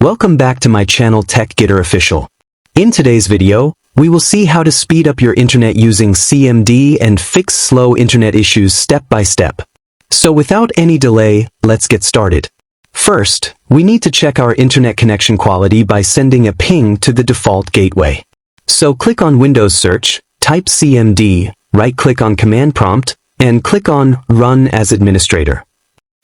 Welcome back to my channel TechGetter Official. In today's video, we will see how to speed up your internet using CMD and fix slow internet issues step by step. So without any delay, let's get started. First, we need to check our internet connection quality by sending a ping to the default gateway. So click on Windows Search, type CMD, right-click on Command Prompt, and click on Run as Administrator.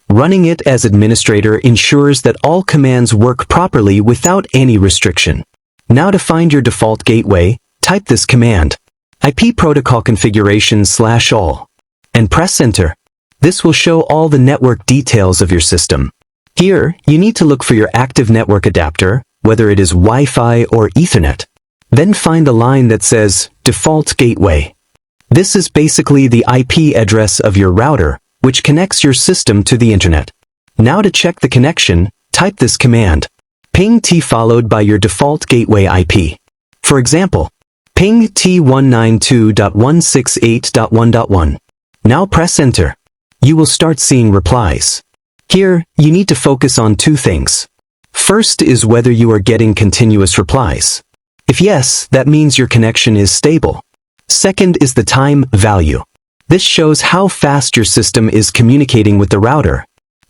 Running it as administrator ensures that all commands work properly without any restriction. Now to find your default gateway, type this command, IP protocol configuration /all, and press enter. This will show all the network details of your system. Here, you need to look for your active network adapter, whether it is Wi-Fi or Ethernet. Then find the line that says Default Gateway. This is basically the IP address of your router, which connects your system to the internet. Now to check the connection, type this command, ping t followed by your default gateway IP. For example, ping t192.168.1.1. Now press enter. You will start seeing replies. Here, you need to focus on two things. First is whether you are getting continuous replies. If yes, that means your connection is stable. Second is the time value. This shows how fast your system is communicating with the router.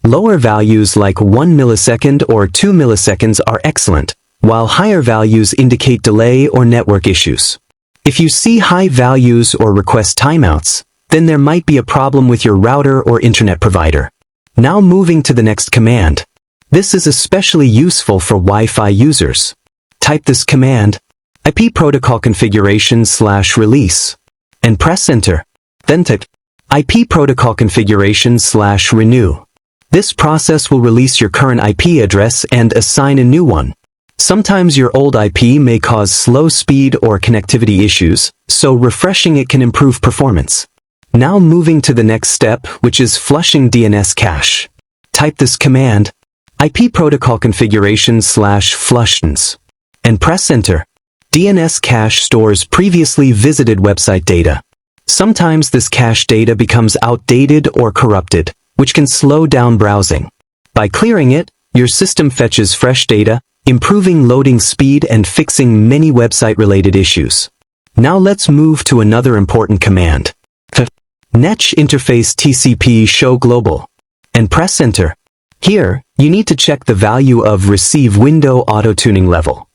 Lower values like 1 millisecond or 2 milliseconds are excellent, while higher values indicate delay or network issues. If you see high values or request timeouts, then there might be a problem with your router or internet provider. Now moving to the next command. This is especially useful for Wi-Fi users. Type this command, IP protocol configuration /release, and press enter. Then type IP protocol configuration /renew. This process will release your current IP address and assign a new one. Sometimes your old IP may cause slow speed or connectivity issues, so refreshing it can improve performance. Now moving to the next step, which is flushing DNS cache. Type this command, IP protocol configuration /flushdns, and press enter. DNS cache stores previously visited website data. Sometimes this cache data becomes outdated or corrupted, which can slow down browsing. By clearing it, your system fetches fresh data, improving loading speed and fixing many website-related issues. Now let's move to another important command. Netch interface TCP show global, and press enter. Here, you need to check the value of receive window auto-tuning level.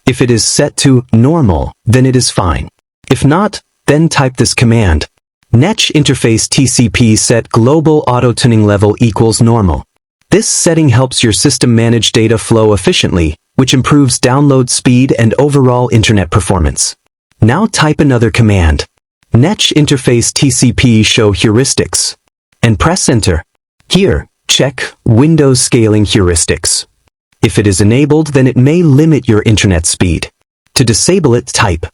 If it is set to normal, then it is fine. If not, then type this command, netch interface TCP set global auto-tuning level equals normal. This setting helps your system manage data flow efficiently, which improves download speed and overall internet performance. Now type another command, netch interface TCP show heuristics, and press enter. Here, check Windows scaling heuristics. If it is enabled, then it may limit your internet speed. To disable it, type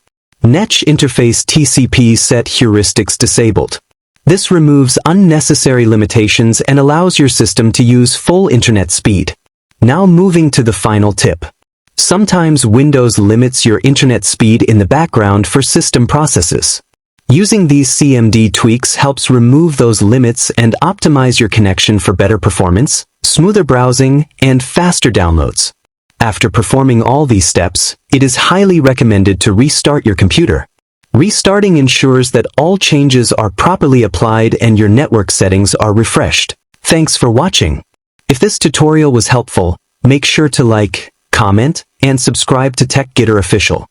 netch interface TCP set heuristics disabled. This removes unnecessary limitations and allows your system to use full internet speed. Now moving to the final tip. Sometimes Windows limits your internet speed in the background for system processes. Using these CMD tweaks helps remove those limits and optimize your connection for better performance, smoother browsing, and faster downloads. After performing all these steps, it is highly recommended to restart your computer. Restarting ensures that all changes are properly applied and your network settings are refreshed. Thanks for watching. If this tutorial was helpful, make sure to like, comment, and subscribe to TechGetter Official.